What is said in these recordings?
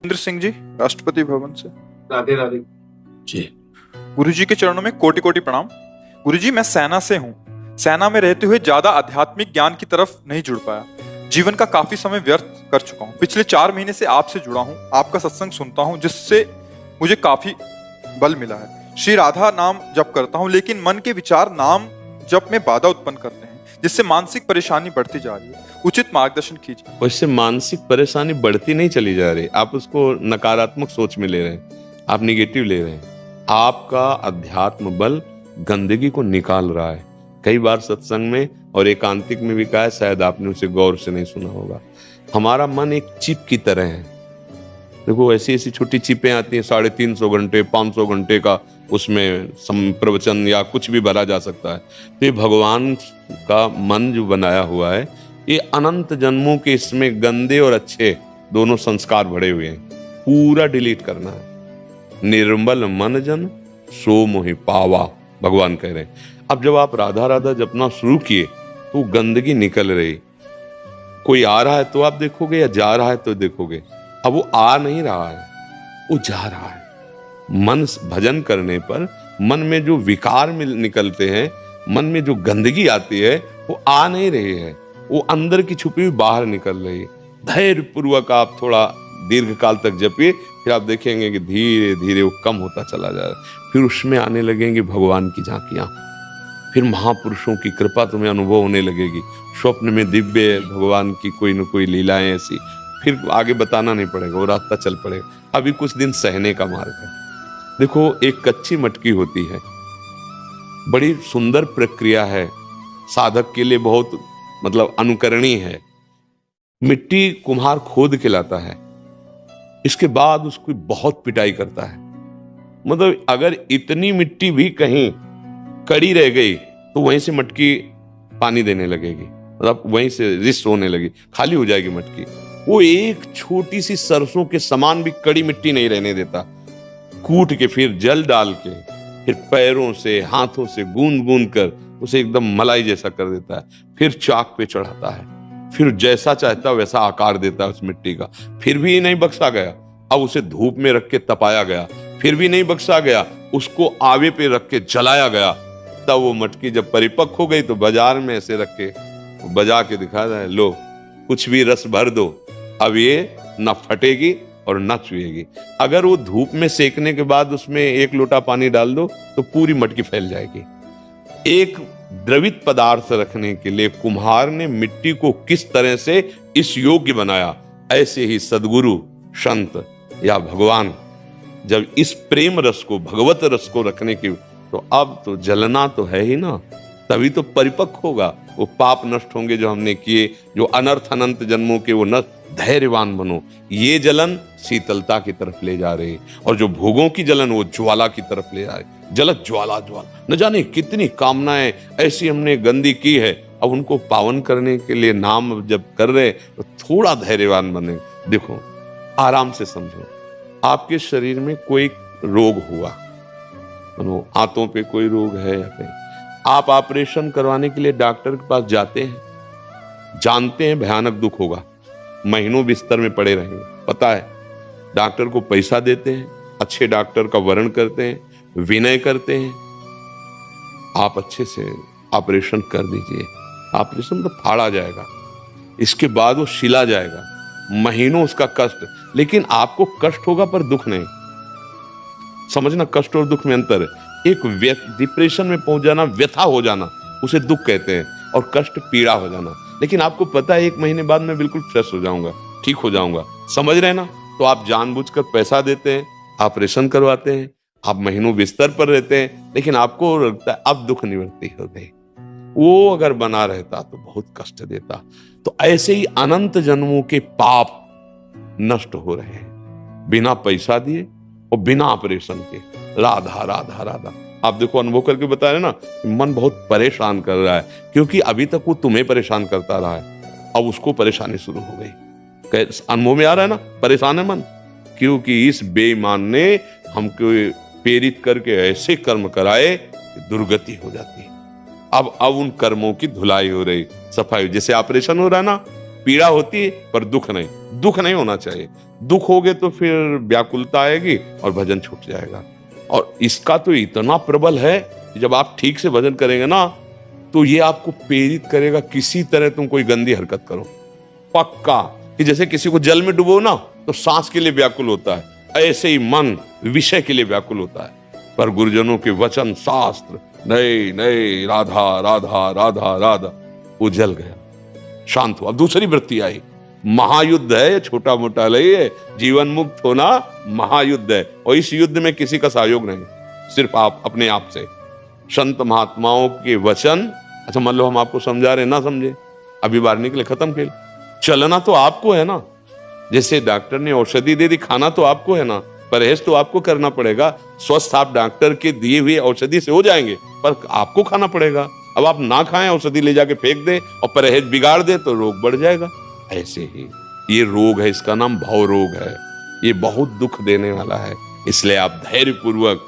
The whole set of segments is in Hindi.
इंद्र सिंह जी, राष्ट्रपति भवन से। राधे राधे जी। गुरु जी के चरणों में कोटि कोटि प्रणाम। गुरु जी, मैं सेना से हूँ। सेना में रहते हुए ज्यादा आध्यात्मिक ज्ञान की तरफ नहीं जुड़ पाया। जीवन का काफी समय व्यर्थ कर चुका हूँ। पिछले 4 महीने से आपसे जुड़ा हूँ, आपका सत्संग सुनता हूँ, जिससे मुझे काफी बल मिला है। श्री राधा नाम जप करता हूँ, लेकिन मन के विचार नाम जप में बाधा उत्पन्न करते हैं, जिससे मानसिक परेशानी बढ़ती जा रही है। उचित मार्गदर्शन कीजिए। उससे मानसिक परेशानी बढ़ती नहीं चली जा रही, आप उसको नकारात्मक सोच में ले रहे हैं, आप निगेटिव ले रहे हैं। आपका अध्यात्म बल गंदगी को निकाल रहा है। कई बार सत्संग में और एकांतिक में भी कहा है, शायद आपने उसे गौर से नहीं सुना होगा। हमारा मन एक चिप की तरह है। देखो, ऐसी ऐसी छोटी चिपें आती हैं, 350 घंटे 500 घंटे का उसमें प्रवचन या कुछ भी भरा जा सकता है। तो ये भगवान का मन जो बनाया हुआ है, ये अनंत जन्मों के इसमें गंदे और अच्छे दोनों संस्कार भरे हुए हैं। पूरा डिलीट करना है। निर्मल मन जन सो मोहि पावा, भगवान कह रहे हैं। अब जब आप राधा राधा जपना शुरू किए तो गंदगी निकल रही। कोई आ रहा है तो आप देखोगे, या जा रहा है तो देखोगे। अब वो आ नहीं रहा है, वो जा रहा है। मन भजन करने पर मन में जो विकार निकलते हैं, मन में जो गंदगी आती है, वो आ नहीं रही है, वो अंदर की छुपी हुई बाहर निकल रही है। धैर्य पूर्वक आप थोड़ा दीर्घ काल तक जपिए, फिर आप देखेंगे कि धीरे धीरे वो कम होता चला जा रहा है। फिर उसमें आने लगेंगे भगवान की झांकियां, फिर महापुरुषों की कृपा तुम्हें अनुभव होने लगेगी। स्वप्न में दिव्य भगवान की कोई न कोई लीलाएं ऐसी, फिर आगे बताना नहीं पड़ेगा, वो रास्ता चल पड़ेगा। अभी कुछ दिन सहने का मार्ग है। देखो, एक कच्ची मटकी होती है, बड़ी सुंदर प्रक्रिया है, साधक के लिए बहुत अनुकरणीय है। मिट्टी कुम्हार खोद के लाता है, इसके बाद उसकी बहुत पिटाई करता है। अगर इतनी मिट्टी भी कहीं कड़ी रह गई तो वहीं से मटकी पानी देने लगेगी, वहीं से रिस होने लगी, खाली हो जाएगी मटकी। वो एक छोटी सी सरसों के समान भी कड़ी मिट्टी नहीं रहने देता। कूट के, फिर जल डाल के, फिर पैरों से हाथों से गूंद गूंद कर उसे एकदम मलाई जैसा कर देता है। फिर चाक पे चढ़ाता है, फिर जैसा चाहता वैसा आकार देता है उस मिट्टी का। फिर भी नहीं बख्शा गया, अब उसे धूप में रख के तपाया गया। फिर भी नहीं बख्शा गया, उसको आवे पे रख के जलाया गया। तब वो मटकी जब परिपक्व हो गई तो बाजार में ऐसे रख के बजा के दिखा रहा है, लो कुछ भी रस भर दो, अब ये न फटेगी और न चुएगी। अगर वो धूप में सेकने के बाद उसमें 1 लोटा पानी डाल दो तो पूरी मटकी फैल जाएगी। एक द्रवित पदार्थ रखने के लिए कुम्हार ने मिट्टी को किस तरह से इस योग्य बनाया, ऐसे ही सदगुरु, संत या भगवान जब इस प्रेम रस को, भगवत रस को रखने की, तो अब तो जलना तो है ही ना, तभी तो परिपक्व होगा। वो पाप नष्ट होंगे जो हमने किए, जो अनर्थ अनंत जन्मों के, वो नष्ट। धैर्यवान बनो। ये जलन शीतलता की तरफ ले जा रही है, और जो भोगों की जलन वो ज्वाला की तरफ ले जा रही। जलत ज्वाला ज्वाला, न जाने कितनी कामनाएं ऐसी हमने गंदी की है। अब उनको पावन करने के लिए नाम जब कर रहे तो थोड़ा धैर्यवान बने। देखो, आराम से समझो, आपके शरीर में कोई रोग हुआ, हाथों पे कोई रोग है या कहीं, आप ऑपरेशन करवाने के लिए डॉक्टर के पास जाते हैं, जानते हैं भयानक दुख होगा, महीनों बिस्तर में पड़े रहेंगे, पता है। डॉक्टर को पैसा देते हैं, अच्छे डॉक्टर का वर्ण करते हैं, विनय करते हैं, आप अच्छे से ऑपरेशन कर दीजिए। ऑपरेशन तो फाड़ा जाएगा, इसके बाद वो सिला जाएगा, महीनों उसका कष्ट। लेकिन आपको कष्ट होगा पर दुख नहीं। समझना, कष्ट और दुख में अंतर है। एक डिप्रेशन में पहुंच जाना, व्यथा हो जाना, उसे दुख कहते हैं, और कष्ट पीड़ा हो जाना। लेकिन आपको पता है 1 महीने बाद मैं बिल्कुल फ्रेश हो जाऊंगा, ठीक हो जाऊंगा, समझ रहे ना। तो आप जानबूझकर पैसा देते हैं, ऑपरेशन करवाते हैं, आप महीनों बिस्तर पर रहते हैं, लेकिन आपको लगता है अब दुख निवृत्ति हो गई। वो अगर बना रहता तो बहुत कष्ट देता। तो ऐसे ही अनंत जन्मों के पाप नष्ट हो रहे हैं बिना पैसा दिए और बिना ऑपरेशन के। राधा राधा राधा, आप देखो, अनुभव करके बता रहे ना, मन बहुत परेशान कर रहा है, क्योंकि अभी तक वो तुम्हें परेशान करता रहा है, अब उसको परेशानी शुरू हो गई। अनुभव में आ रहा है ना, परेशान है मन, क्योंकि इस बेईमान ने हमको प्रेरित करके ऐसे कर्म कराए कि दुर्गति हो जाती है। अब उन कर्मों की धुलाई हो रही, सफाई। जैसे ऑपरेशन हो रहा है ना, पीड़ा होती है पर दुख नहीं, दुख नहीं होना चाहिए। दुख होगे तो फिर व्याकुलता आएगी और भजन छूट जाएगा। और इसका तो इतना प्रबल है कि जब आप ठीक से भजन करेंगे ना, तो ये आपको प्रेरित करेगा किसी तरह तुम कोई गंदी हरकत करो। पक्का कि जैसे किसी को जल में डुबो ना तो सांस के लिए व्याकुल होता है, ऐसे ही मन विषय के लिए व्याकुल होता है। पर गुरुजनों के वचन शास्त्र, नहीं नहीं, राधा राधा राधा राधा, वो जल गया, शांत हुआ। अब दूसरी वृत्ति आई, महायुद्ध है, छोटा मोटा नहीं है, जीवन मुक्त होना महायुद्ध है। और इस युद्ध में किसी का सहयोग नहीं, सिर्फ आप अपने आप से। संत महात्माओं के वचन, अच्छा मान लो हम आपको समझा रहे, ना समझे, अभी बाहर निकले, खत्म खेल। चलना तो आपको है ना, जैसे डॉक्टर ने औषधि दे दी, खाना तो आपको है ना, परहेज तो आपको करना पड़ेगा। स्वस्थ आप डॉक्टर के दिए हुए औषधि से हो जाएंगे, पर आपको खाना पड़ेगा। अब आप ना खाएं, औषधि ले जाके फेंक दे और परहेज बिगाड़ दे तो रोग बढ़ जाएगा। ऐसे ही ये रोग है, इसका नाम भव रोग है, ये बहुत दुख देने वाला है। इसलिए आप धैर्य पूर्वक,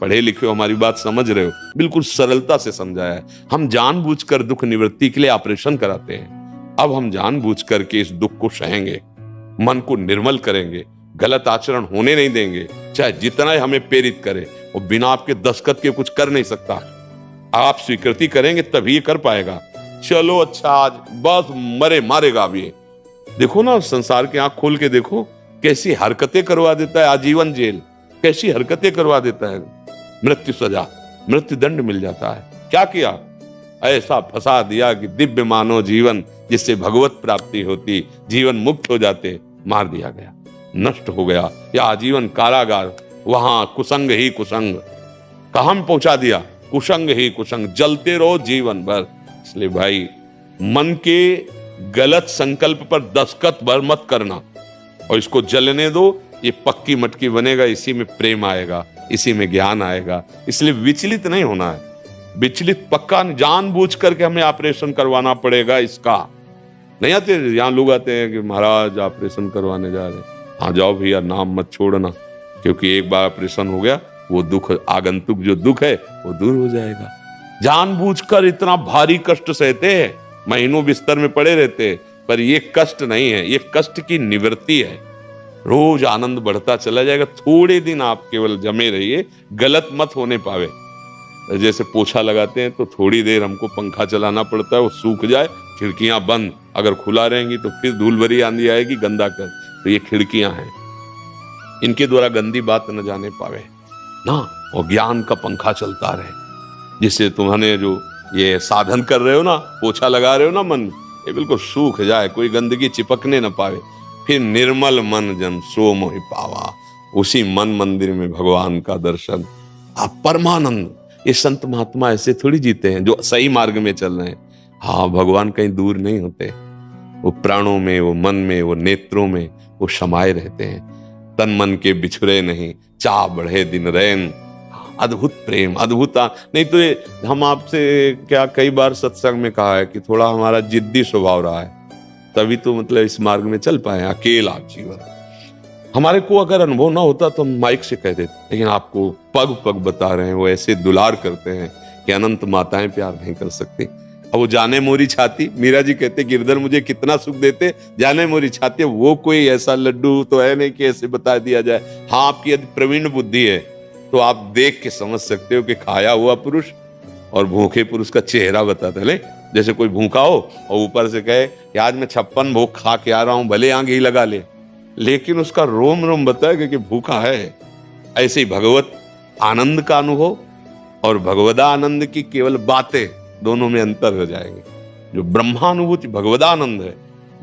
पढ़े लिखे हो, हमारी बात समझ रहे हो, बिल्कुल सरलता से समझाया है। हम जानबूझकर दुख निवृत्ति के लिए ऑपरेशन कराते हैं। अब हम जानबूझ करके इस दुख को सहेंगे, मन को निर्मल करेंगे, गलत आचरण होने नहीं देंगे, चाहे जितना ही हमें प्रेरित करे। और बिना आपके दस्तखत के कुछ कर नहीं सकता, आप स्वीकृति करेंगे तभी ये कर पाएगा। चलो अच्छा, आज बस मरे मारेगा। अब ये देखो ना, संसार के आंख खोल के देखो, कैसी हरकतें करवा देता है, आजीवन जेल, कैसी हरकतें करवा देता है, मृत्यु सजा, मृत्यु दंड मिल जाता है। क्या किया? ऐसा फंसा दिया कि दिव्य मानव जीवन जिससे भगवत प्राप्ति होती, जीवन मुक्त हो जाते, मार दिया गया, नष्ट हो गया। या आजीवन कारागार, वहां कुसंग ही कुसंग, कहां में पहुंचा दिया? कुसंग ही कुसंग, जलते रहो जीवन भर। इसलिए भाई, मन के गलत संकल्प पर दस्तखत भर मत करना और इसको जलने दो, ये पक्की मटकी बनेगा। इसी में प्रेम आएगा, इसी में ज्ञान आएगा। इसलिए विचलित नहीं होना है, विचलित पक्का जानबूझ करके हमें ऑपरेशन करवाना पड़ेगा। इसका नहीं आते, यहाँ लोग आते हैं कि महाराज ऑपरेशन करवाने जा रहे हैं। हाँ जाओ भैया, नाम मत छोड़ना, क्योंकि एक बार ऑपरेशन हो गया, वो दुख, आगंतुक जो दुख है वो दूर हो जाएगा। जानबूझकर इतना भारी कष्ट सहते हैं, महीनों बिस्तर में पड़े रहते हैं, पर ये कष्ट नहीं है, ये कष्ट की निवृत्ति है। रोज आनंद बढ़ता चला जाएगा। थोड़े दिन आप केवल जमे रहिए, गलत मत होने पावे। जैसे पोछा लगाते हैं तो थोड़ी देर हमको पंखा चलाना पड़ता है, वो सूख जाए, खिड़कियां बंद, अगर खुला रहेंगी तो फिर धूल भरी आंधी आएगी, गंदा कर। तो ये खिड़कियां हैं, इनके द्वारा गंदी बात न जाने पावे ना, और ज्ञान का पंखा चलता रहे, जिससे तुम्हारे जो ये साधन कर रहे हो ना, पोछा लगा रहे हो ना मन, ये बिल्कुल सूख जाए, कोई गंदगी चिपकने न पावे। फिर निर्मल मन जन सो मोहि पावा, उसी मन मंदिर में भगवान का दर्शन, आप परमानंद। ये संत महात्मा ऐसे थोड़ी जीते हैं जो सही मार्ग में चल रहे हैं। हाँ, भगवान कहीं दूर नहीं होते, वो प्राणों में, वो मन में, वो नेत्रों में वो समाये रहते हैं। तन मन के बिछुरे नहीं, चाह बढ़े दिन रैन। अद्भुत प्रेम, अद्भुत। नहीं तो ये हम आपसे क्या कई बार सत्संग में कहा है कि थोड़ा हमारा जिद्दी स्वभाव रहा है, तभी तो मतलब इस मार्ग में चल पाए। अकेला जीवन हमारे को अगर अनुभव ना होता तो हम माइक से कह देते, लेकिन आपको पग पग बता रहे हैं। वो ऐसे दुलार करते हैं कि अनंत माताएं प्यार नहीं कर सकती। अब वो जाने मोरी छाती, मीरा जी कहते गिरधर मुझे कितना सुख देते, जाने मोरी छाती। वो कोई ऐसा लड्डू तो है नहीं कि ऐसे बता दिया जाए। हाँ, आपकी यदि प्रवीण बुद्धि है तो आप देख के समझ सकते हो कि खाया हुआ पुरुष और भूखे पुरुष का चेहरा बताता है। जैसे कोई भूखा हो और ऊपर से कहे कि आज मैं 56 भोग खा के आ रहा हूं, भले आगे ही लगा ले, लेकिन उसका रोम रोम बताएगा कि भूखा है। ऐसे ही भगवत आनंद का अनुभव और भगवदा आनंद की केवल बातें, दोनों में अंतर हो जाएंगे। जो ब्रह्मानुभूति भगवदानंद है,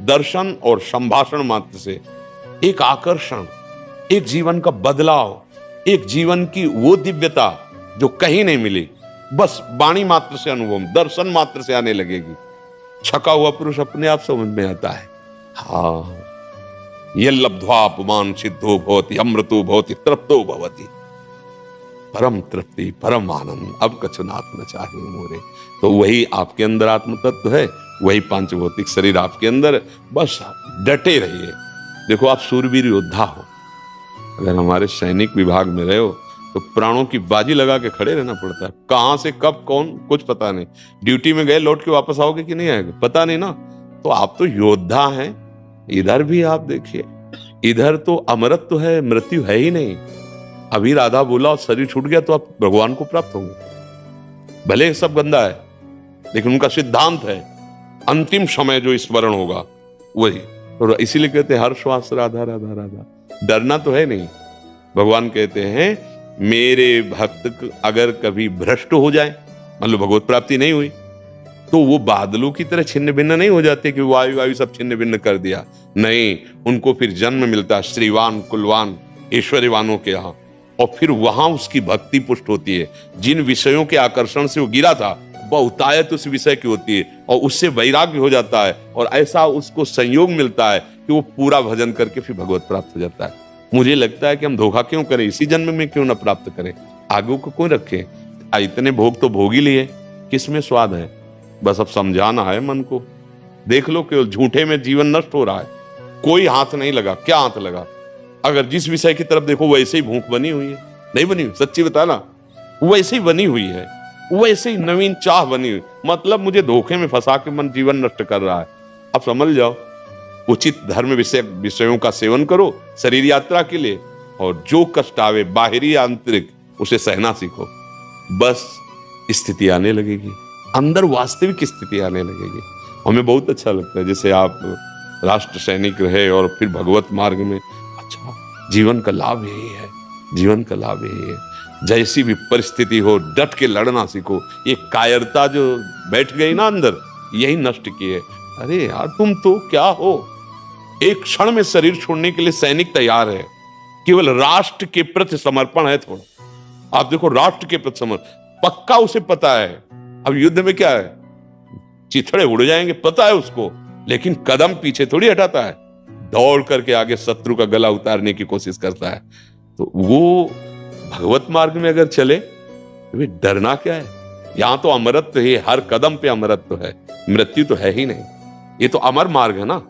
दर्शन और संभाषण मात्र से एक आकर्षण, एक जीवन का बदलाव, एक जीवन की वो दिव्यता जो कहीं नहीं मिली, बस वाणी मात्र से अनुभव, दर्शन मात्र से आने लगेगी। छका हुआ पुरुष अपने आप समझ में आता है। हाँ, ये लब्ध्वा पुमान सिद्धो भवति, अमृतो भवति, तृप्तो भवति। परम तृप्ति, परम आनंद, अब कछुनाथ न चाहिए मोरे। तो वही आपके अंदर आत्म तत्व है, वही पांच भौतिक शरीर आपके अंदर। बस डटे रहिए। देखो, आप सूरवीर योद्धा हो, अगर हमारे सैनिक विभाग में रहे हो तो प्राणों की बाजी लगा के खड़े रहना पड़ता है। कहां से कब कौन कुछ पता नहीं। ड्यूटी में गए, लौट के वापस आओगे कि नहीं आएंगे पता नहीं ना। तो आप तो योद्धा हैं, इधर भी आप देखिए, इधर तो अमरत्व है, मृत्यु है ही नहीं। अभी राधा बोला और शरीर छूट गया तो आप भगवान को प्राप्त होंगे। भले सब गंदा है, लेकिन उनका सिद्धांत है अंतिम समय जो स्मरण होगा वही। और इसीलिए कहते हैं हर श्वास राधा राधा राधा। डरना तो है नहीं। भगवान कहते हैं मेरे भक्त अगर कभी भ्रष्ट हो जाए, मान लो भगवत प्राप्ति नहीं हुई, तो वो बादलों की तरह छिन्न भिन्न नहीं हो जाते कि वायु वायु सब छिन्न भिन्न कर दिया। नहीं, उनको फिर जन्म मिलता है श्रीवान कुलवान ऐश्वर्यवानों के यहाँ, और फिर वहां उसकी भक्ति पुष्ट होती है। जिन विषयों के आकर्षण से वो गिरा था बहुतायत उस विषय की होती है, और उससे वैराग्य हो जाता है, और ऐसा उसको संयोग मिलता है कि वो पूरा भजन करके फिर भगवत प्राप्त हो जाता है। मुझे लगता है कि हम धोखा क्यों करें, इसी जन्म में क्यों ना प्राप्त करें, आगे को क्यों रखें। इतने भोग तो भोग ही लिए, किसमें स्वाद है। बस अब समझाना है मन को। देख लो केवल झूठे में जीवन नष्ट हो रहा है, कोई हाथ नहीं लगा। क्या हाथ लगा? अगर जिस विषय की तरफ देखो वैसे ही भूख बनी हुई है। नहीं बनी हुई, सच्ची बताना, वैसे ही बनी हुई है, वैसे ही नवीन चाह बनी हुई। मतलब मुझे धोखे में फंसा के मन जीवन नष्ट कर रहा है। अब समझ जाओ, उचित धर्म विषयों का सेवन करो शरीर यात्रा के लिए, और जो कष्ट आवे बाहरी आंतरिक उसे सहना सीखो। बस स्थिति आने लगेगी, अंदर वास्तविक स्थिति आने लगेगी। हमें बहुत अच्छा लगता है जैसे आप राष्ट्र सैनिक रहे और फिर भगवत मार्ग में। अच्छा, जीवन का लाभ यही है, जीवन का लाभ यही है। जैसी भी परिस्थिति हो डट के लड़ना सीखो। ये कायरता जो बैठ गई ना अंदर, यही नष्ट की है। अरे यार तुम तो क्या हो, एक क्षण में शरीर छोड़ने के लिए सैनिक तैयार है, केवल राष्ट्र के प्रति समर्पण है थोड़ा। आप देखो राष्ट्र के प्रति समर्पण पक्का उसे पता है। अब युद्ध में क्या है, चिथड़े उड़ जाएंगे पता है उसको, लेकिन कदम पीछे थोड़ी हटाता है, दौड़ करके आगे शत्रु का गला उतारने की कोशिश करता है। तो वो भगवत मार्ग में अगर चले तो डरना क्या है। यहां तो अमरत्व है, हर कदम पे अमरत्व है, मृत्यु तो है ही नहीं। ये तो अमर मार्ग है ना,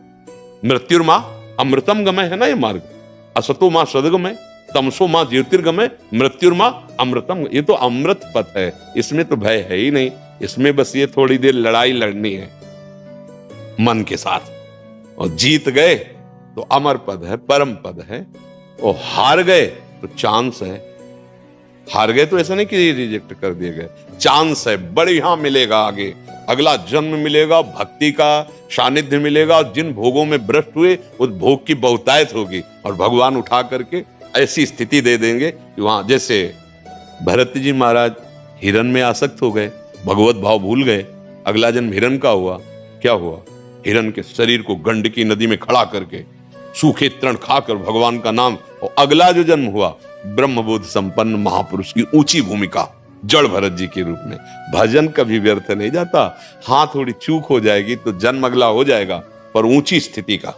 मृत्युर्मा अमृतम गमय है ना ये मार्ग। असतो मां सदगमय, तमसो मां ज्योतिर्गमय, मृत्युर्मा अमृतम। ये तो अमृत पथ है, इसमें तो भय है ही नहीं। इसमें बस ये थोड़ी देर लड़ाई लड़नी है मन के साथ, और जीत गए तो अमर पद है, परम पद है, और हार गए तो चांस है। हार गए तो ऐसा नहीं कि रिजेक्ट कर दिए गए, चांस है, बढ़िया मिलेगा आगे, अगला जन्म मिलेगा, भक्ति का सानिध्य मिलेगा, और जिन भोगों में भ्रष्ट हुए उस भोग की बहुतायत होगी, और भगवान उठा करके ऐसी स्थिति दे देंगे कि वहां जैसे भरत जी महाराज हिरण में आसक्त हो गए, भगवत भाव भूल गए, अगला जन्म हिरण का हुआ। क्या हुआ? हिरण के शरीर को गंडकी नदी में खड़ा करके सूखे तृण खाकर भगवान का नाम, और अगला जो जन्म हुआ ब्रह्मबोध संपन्न महापुरुष की ऊंची भूमिका जड़ भरत जी के रूप में। भजन कभी व्यर्थ नहीं जाता। हाँ थोड़ी चूक हो जाएगी तो जन्म अगला हो जाएगा, पर ऊंची स्थिति का,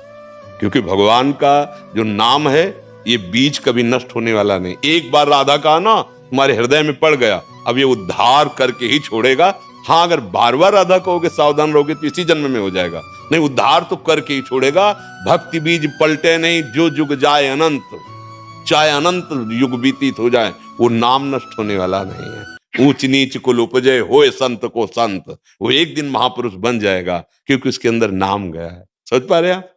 क्योंकि भगवान का जो नाम है ये बीज कभी नष्ट होने वाला नहीं। एक बार राधा का ना तुम्हारे हृदय में पड़ गया, अब ये उद्धार करके ही छोड़ेगा। हाँ अगर बार बार राधा कहोगे सावधान रहोगे तो इसी जन्म में हो जाएगा, नहीं उद्धार तो करके ही छोड़ेगा। भक्ति बीज पलटे नहीं, जो जुग जाए अनंत, चाहे अनंत युग बीतित हो जाए, वो नाम नष्ट होने वाला नहीं है। ऊंच नीच कुल उपजे होए संत को संत, वो एक दिन महापुरुष बन जाएगा, क्योंकि उसके अंदर नाम गया है। समझ पा रहे आप?